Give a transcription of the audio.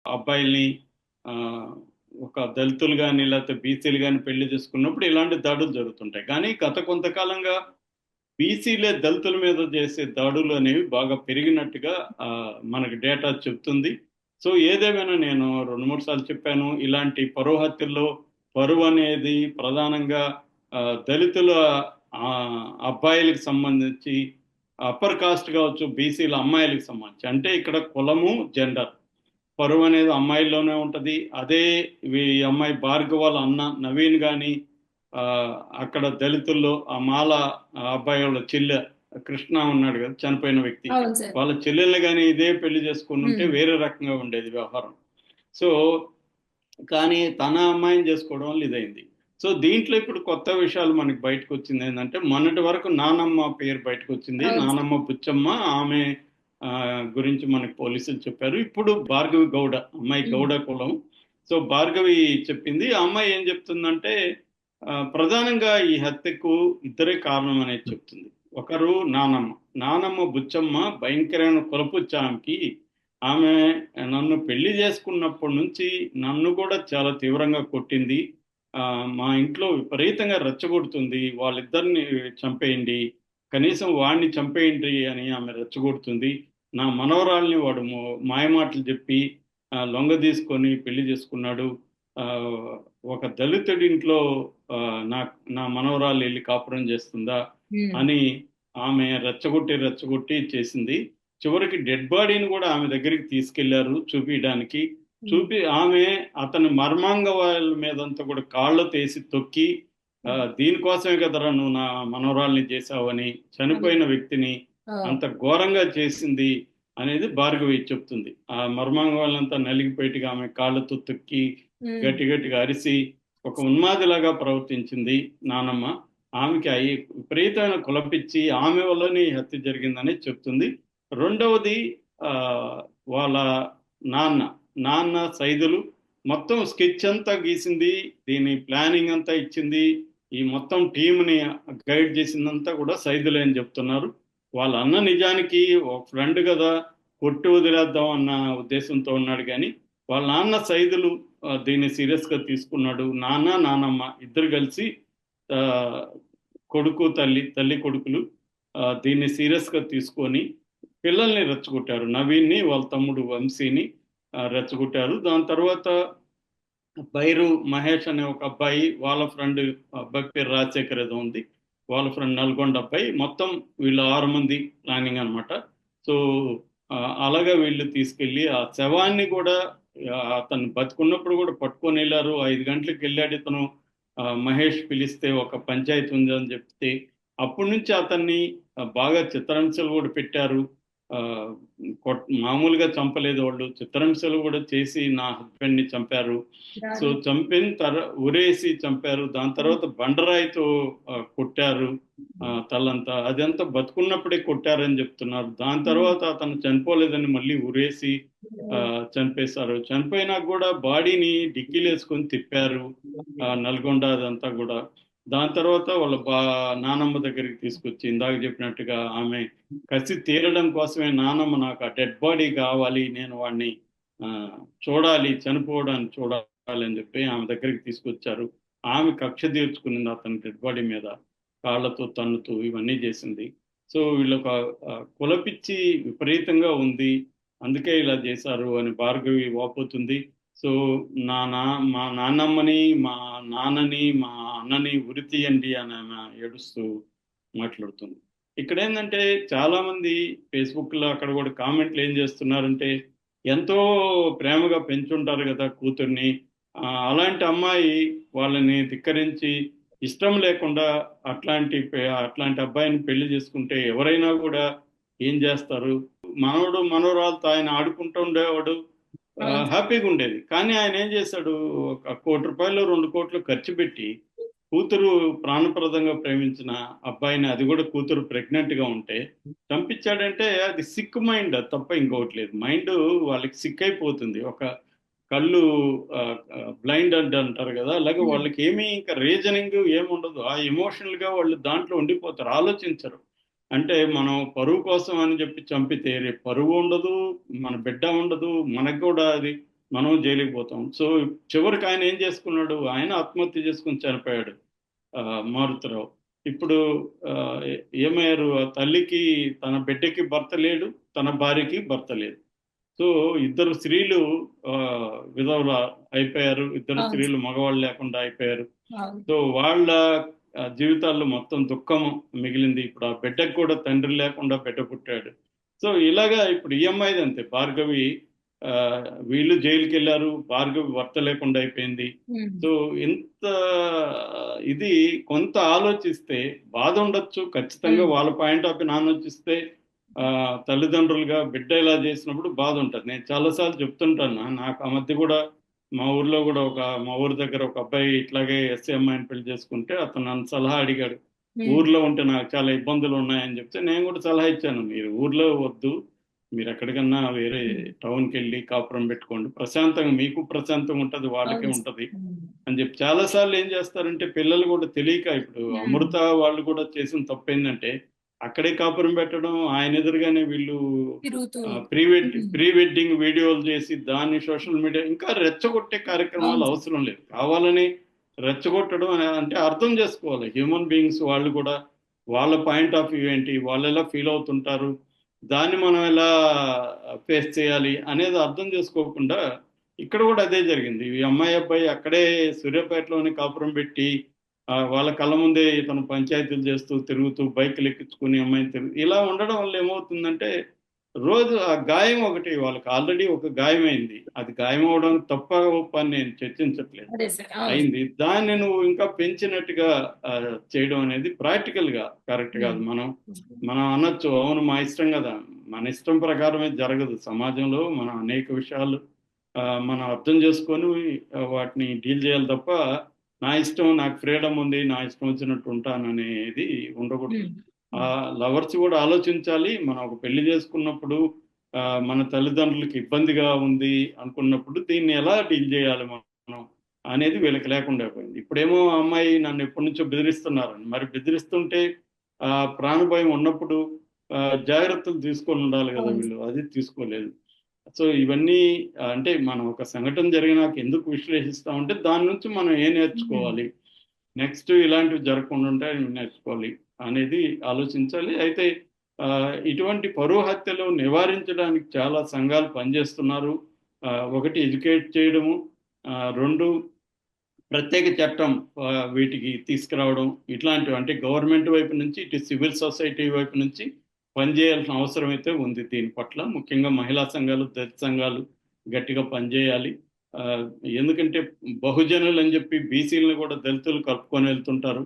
అబ్బాయిల్ని ఆ, ఒక దళితులు కానీ లేకపోతే బీసీలు కానీ పెళ్లి చేసుకున్నప్పుడు ఇలాంటి దాడులు జరుగుతుంటాయి. కానీ గత కొంతకాలంగా బీసీలే దళితుల మీద చేసే దాడులు అనేవి బాగా పెరిగినట్టుగా మనకి డేటా చెప్తుంది. సో ఏదేమైనా నేను రెండు మూడు సార్లు చెప్పాను, ఇలాంటి పరువు హత్యల్లో పరువు అనేది ప్రధానంగా దళితుల ఆ, అబ్బాయిలకు సంబంధించి, అప్పర్ కాస్ట్ కావచ్చు, బీసీల అమ్మాయిలకు సంబంధించి, అంటే ఇక్కడ కులము జెండర్ పరువు అనేది అమ్మాయిల్లోనే ఉంటది. అదే ఈ అమ్మాయి భార్గవ వాళ్ళ అన్న నవీన్ గాని ఆ, అక్కడ దళితుల్లో ఆ మాల అబ్బాయి వాళ్ళ చెల్లె కృష్ణ ఉన్నాడు కదా, చనిపోయిన వ్యక్తి, అవును సార్. వాళ్ళ చెల్లెల్ని కానీ ఇదే పెళ్లి చేసుకుని ఉంటే ఉమ్. వేరే రకంగా ఉండేది వ్యవహారం. సో కానీ తన అమ్మాయిని చేసుకోవడం వల్ల ఇదైంది. సో దీంట్లో ఇప్పుడు కొత్త విషయాలు మనకి బయటకు వచ్చింది ఏంటంటే, మొన్నటి వరకు నానమ్మ పేరు బయటకు వచ్చింది. అవును సార్. నానమ్మ బుచ్చమ్మ, ఆమె ఆ, గురించి మనకి పోలీసులు చెప్పారు. ఇప్పుడు భార్గవి గౌడ, అమ్మాయి ఉమ్. గౌడ కులం. సో భార్గవి చెప్పింది. ఆ అమ్మాయి ఏం చెప్తుందంటే ప్రధానంగా ఈ హత్యకు ఇద్దరే కారణం అనేది చెప్తుంది. ఒకరు నానమ్మ. నానమ్మ బుచ్చమ్మ భయంకరమైన కులపుచ్చి ఆమెకి. ఆమె నన్ను పెళ్లి చేసుకున్నప్పటి నుంచి నన్ను కూడా చాలా తీవ్రంగా కొట్టింది. మా ఇంట్లో విపరీతంగా రెచ్చగొడుతుంది. వాళ్ళిద్దరిని చంపేయండి, కనీసం వాడిని చంపేయండి అని ఆమె రెచ్చగొడుతుంది. నా మనవరాల్ని వాడు మాయమాటలు చెప్పి లొంగ తీసుకొని పెళ్లి చేసుకున్నాడు. ఆ, ఒక దళితుడి ఇంట్లో ఆ, నా నా మనవరాలు వెళ్ళి కాపురం చేస్తుందా ఉమ్. అని ఆమె రెచ్చగొట్టి రెచ్చగొట్టి చేసింది. చివరికి డెడ్ బాడీని కూడా ఆమె దగ్గరికి తీసుకెళ్లారు చూపించడానికి. ఉమ్. చూపి ఆమె అతని మర్మాంగవాల మీదంతా కూడా కాళ్ళతో వేసి తొక్కి దీనికోసమే కదరా నువ్వు నా మనవరాల్ని చేశావని, అవును. చనిపోయిన వ్యక్తిని ఆ. అంత ఘోరంగా చేసింది అనేది భార్గవి చెప్తుంది. ఆ మర్మాంగవాళ్ళంతా నలిగిపోయిగా ఆమె కాళ్ళతో తొక్కి ఉమ్. గట్టి గట్టిగా అరిసి ఒక ఉన్మాదిలాగా ప్రవర్తించింది నానమ్మ. ఆమెకి అయి విపరీతమైన కులపిచ్చి ఆమె వల్లనే ఈ హత్య జరిగిందని చెప్తుంది. రెండవది ఆ, వాళ్ళ నాన్న నాన్న సైదులు మొత్తం స్కెచ్ అంతా గీసింది, దీని ప్లానింగ్ అంతా ఇచ్చింది, ఈ మొత్తం టీంని గైడ్ చేసిందంతా కూడా సైదులే అని చెప్తున్నారు. వాళ్ళ అన్న నిజానికి ఒక ఫ్రెండ్ కదా, కొట్టి వదిలేద్దాం అన్న ఉద్దేశంతో ఉన్నాడు. కానీ వాళ్ళ నాన్న సైదులు దీన్ని సీరియస్ గా తీసుకున్నాడు. నాన్న నానమ్మ ఇద్దరు కలిసి ఆ, కొడుకు తల్లి తల్లి కొడుకులు దీన్ని సీరియస్ గా తీసుకొని పిల్లల్ని రెచ్చగొట్టారు. నవీన్ని, వాళ్ళ తమ్ముడు వంశీని రెచ్చగొట్టారు. దాని తర్వాత బైరు మహేష్ అనే ఒక అబ్బాయి, వాళ్ళ ఫ్రెండ్, అబ్బాయి పేరు రాజశేఖర్ ఏదో ఉంది, వాళ్ళ ఫ్రెండ్ నల్గొండ అబ్బాయి, మొత్తం వీళ్ళు 6 మంది ప్లానింగ్ అనమాట. సో ఆ, అలాగా వీళ్ళు తీసుకెళ్లి ఆ శవాన్ని కూడా అతను బతుకున్నప్పుడు కూడా పట్టుకొని వెళ్ళారు. 5 గంటలకు వెళ్ళాడు ఇతను. మహేష్ పిలిస్తే ఒక పంచాయతీ ఉంది అని చెప్తే అప్పటి నుంచి అతన్ని బాగా చిత్రహింసలు కూడా పెట్టారు. ఆ, మామూలుగా చంపలేదు, వాళ్ళు చిత్రహింసలు కూడా చేసి నా హస్బెండ్ ని చంపారు. సో దారుణం. చంపిన ఉరేసి చంపారు. దాని ఉమ్. తర్వాత బండరాయితో కొట్టారు తలంతా. అదంతా బతుకున్నప్పుడే కొట్టారని చెప్తున్నారు. దాని ఉమ్. తర్వాత అతను చనిపోలేదని మళ్ళీ ఉరేసి చంపేశారు. చనిపోయినాక కూడా బాడీని డిక్కీలు వేసుకొని తిప్పారు నల్గొండ అదంతా కూడా. దాని తర్వాత వాళ్ళ నానమ్మ దగ్గరికి తీసుకొచ్చి ఇందాక చెప్పినట్టుగా ఆమె కసి తీరడం కోసమే, నానమ్మ నాకు ఆ డెడ్ బాడీ కావాలి, నేను వాడిని ఆ, చూడాలి, చనిపోవడాన్ని చూడాలి అని చెప్పి ఆమె దగ్గరికి తీసుకొచ్చారు. ఆమె కక్ష తీర్చుకునింది అతని డెడ్ బాడీ మీద, కాళ్ళతో తన్నుతూ ఇవన్నీ చేసింది. సో వీళ్ళొక కులపిచ్చి విపరీతంగా ఉంది, అందుకే ఇలా చేశారు అని భార్గవి వాపోతుంది. సో మా నాన్నమ్మని, మా నాన్నని, మా అన్నని ఉరి తీయండి అని ఆమె ఏడుస్తూ మాట్లాడుతుంది. ఇక్కడ ఏంటంటే చాలా మంది ఫేస్బుక్ లో అక్కడ కూడా కామెంట్లు ఏం చేస్తున్నారంటే, ఎంతో ప్రేమగా పెంచుంటారు కదా కూతుర్ని, అలాంటి అమ్మాయి వాళ్ళని ధిక్కరించి ఇష్టం లేకుండా అట్లాంటి అబ్బాయిని పెళ్లి చేసుకుంటే ఎవరైనా కూడా ఏం చేస్తారు. మనవడు మనవరాలతో ఆయన ఆడుకుంటూ ఉండేవాడు, అవును సార్. హ్యాపీగా ఉండేది. కానీ ఆయన ఏం చేశాడు, ఒక 1,00,00,000 2 కోట్లు ఖర్చు పెట్టి కూతురు ప్రాణప్రదంగా ప్రేమించిన అబ్బాయిని, అది కూడా కూతురు ప్రెగ్నెంట్ గా ఉంటే చంపించాడంటే అది సిక్ మైండ్, అది తప్ప ఇంకొకటి లేదు. మైండ్ వాళ్ళకి సిక్ అయిపోతుంది. ఒక కళ్ళు బ్లైండ్ అంటారు కదా, అలాగే ఉమ్. వాళ్ళకి ఏమీ ఇంకా రీజనింగ్ ఏముండదు. ఆ ఎమోషనల్ గా వాళ్ళు దాంట్లో ఉండిపోతారు, ఆలోచించరు. అంటే మనం పరువు కోసం అని చెప్పి చంపితే రేపు పరువు ఉండదు, మన బిడ్డ ఉండదు, మనకు కూడా అది మనం జైలుకి పోతాం. సో చివరికి ఆయన ఏం చేసుకున్నాడు, ఆయన ఆత్మహత్య చేసుకుని చనిపోయాడు, మారుతిరావు. ఇప్పుడు ఆ, ఏమయ్యారు, ఆ తల్లికి తన బిడ్డకి భర్త లేడు, తన భార్యకి భర్త లేదు. సో ఇద్దరు స్త్రీలు ఆ, విధవల అయిపోయారు, ఇద్దరు అవును స్త్రీలు సార్. మగవాళ్ళు లేకుండా అయిపోయారు. అవును. సో వాళ్ళ జీవితాల్లో మొత్తం దుఃఖం మిగిలింది. ఇప్పుడు ఆ బిడ్డకు కూడా తండ్రి లేకుండా బిడ్డ పుట్టాడు. సో ఇలాగా ఇప్పుడు ఈఎంఐది అంతే. భార్గవి ఆ, వీళ్ళు జైలుకి వెళ్ళారు, భార్గవి భర్త లేకుండా అయిపోయింది. ఉమ్. సో ఇంత ఇది కొంత ఆలోచిస్తే బాధ ఉండొచ్చు ఖచ్చితంగా. ఉమ్. వాళ్ళ పాయింట్ ఆఫ్ వ్యూ ఆలోచిస్తే ఆ, తల్లిదండ్రులుగా బిడ్డ ఇలా చేసినప్పుడు బాధ ఉంటుంది. నేను చాలాసార్లు చెప్తుంటాను. నాకు ఆ మధ్య కూడా మా ఊర్లో కూడా మా ఊరి దగ్గర ఒక అబ్బాయి ఇట్లాగే ఎస్సీ అమ్మాయిని పెళ్లి చేసుకుంటే అతను నన్ను సలహా అడిగాడు. ఉమ్. ఊర్లో ఉంటే నాకు చాలా ఇబ్బందులు ఉన్నాయని చెప్తే నేను కూడా సలహా ఇచ్చాను, మీరు ఊర్లో వద్దు, మీరు ఎక్కడికన్నా వేరే ఉమ్. టౌన్కి వెళ్ళి కాపురం పెట్టుకోండి, ప్రశాంతంగా, మీకు ప్రశాంతంగా ఉంటుంది, వాళ్ళకే అవును సార్. ఉంటుంది ఉమ్. అని చెప్పి. చాలాసార్లు ఏం చేస్తారంటే పిల్లలు కూడా తెలియక, ఇప్పుడు ఉమ్. అమృత వాళ్ళు కూడా చేసిన తప్పు ఏంటంటే అక్కడే కాపురం పెట్టడం, ఆయన ఎదురుగానే వీళ్ళు తిరుగుతూ. ప్రీ వెడ్డింగ్ వీడియోలు చేసి దాన్ని సోషల్ మీడియా ఇంకా రెచ్చగొట్టే కార్యక్రమాలు అవును సార్. అవసరం లేదు. కావాలని రెచ్చగొట్టడం అంటే అర్థం చేసుకోవాలి. హ్యూమన్ బీయింగ్స్ వాళ్ళు కూడా, వాళ్ళ పాయింట్ ఆఫ్ వ్యూ ఏంటి, వాళ్ళు ఎలా ఫీల్ అవుతుంటారు, దాన్ని మనం ఎలా ఫేస్ చేయాలి అనేది అర్థం చేసుకోకుండా ఇక్కడ కూడా అదే జరిగింది. ఈ అమ్మాయి అబ్బాయి అక్కడే సూర్యాపేటలోని కాపురం పెట్టి వాళ్ళ కళ్ళ ముందే ఇతను పంచాయతీలు చేస్తూ తిరుగుతూ బైకులు ఎక్కించుకుని అమ్మాయిని ఇలా ఉండడం వల్ల ఏమవుతుందంటే రోజు ఆ గాయం ఒకటి, వాళ్ళకి ఆల్రెడీ ఒక గాయమైంది, అది గాయం అవడం తప్ప ఒప్ప అని నేను చర్చించట్లేదు, అదే సార్. అవును సార్. అయింది. దాన్ని నువ్వు ఇంకా పెంచినట్టుగా ఆ, చేయడం అనేది ప్రాక్టికల్ గా కరెక్ట్ కాదు. ఉమ్. మనం అనొచ్చు, అవును మా ఇష్టం కదా. మన ఇష్టం ప్రకారమే జరగదు సమాజంలో. మనం అనేక విషయాలు మనం అర్థం చేసుకొని వాటిని డీల్ చేయాలి తప్ప నా ఇష్టం, నాకు ఫ్రీడమ్ ఉంది, నా ఇష్టం వచ్చినట్టు ఉంటాను అనేది ఉండకూడదు. ఉమ్. ఆ ఉమ్. లవర్స్ కూడా ఆలోచించాలి. మనం ఒక పెళ్లి చేసుకున్నప్పుడు మన తల్లిదండ్రులకి ఇబ్బందిగా ఉంది అనుకున్నప్పుడు దీన్ని ఎలా డీల్ చేయాలి మనం అనేది వీళ్ళకి లేకుండా పోయింది. ఇప్పుడేమో ఆ అమ్మాయి నన్ను ఎప్పటి నుంచో బెదిరిస్తున్నారని, మరి బెదిరిస్తుంటే ప్రాణభయం ఉన్నప్పుడు జాగ్రత్తలు తీసుకొని ఉండాలి కదా అవును వీళ్ళు, సార్. అది తీసుకోలేదు. సో ఇవన్నీ అంటే మనం ఒక సంఘటన జరిగినాక ఎందుకు విశ్లేషిస్తామంటే దాని నుంచి మనం ఏం ఉమ్. నేర్చుకోవాలి, నెక్స్ట్ ఇలాంటివి జరగకుండా ఉంటే నేర్చుకోవాలి అనేది ఆలోచించాలి. అయితే ఆ, ఇటువంటి పరువు హత్యలు నివారించడానికి చాలా సంఘాలు పనిచేస్తున్నారు. ఒకటి ఎడ్యుకేట్ చేయడము, రెండు ప్రత్యేక చట్టం వీటికి తీసుకురావడం, ఇట్లాంటివి అంటే గవర్నమెంట్ వైపు నుంచి ఇటు సివిల్ సొసైటీ వైపు నుంచి పనిచేయాల్సిన అవసరం అయితే ఉంది. దీని పట్ల ముఖ్యంగా మహిళా సంఘాలు, దళిత సంఘాలు గట్టిగా పనిచేయాలి. ఆ, ఎందుకంటే బహుజనులు అని చెప్పి బీసీలను కూడా దళితులు కలుపుకొని వెళ్తుంటారు.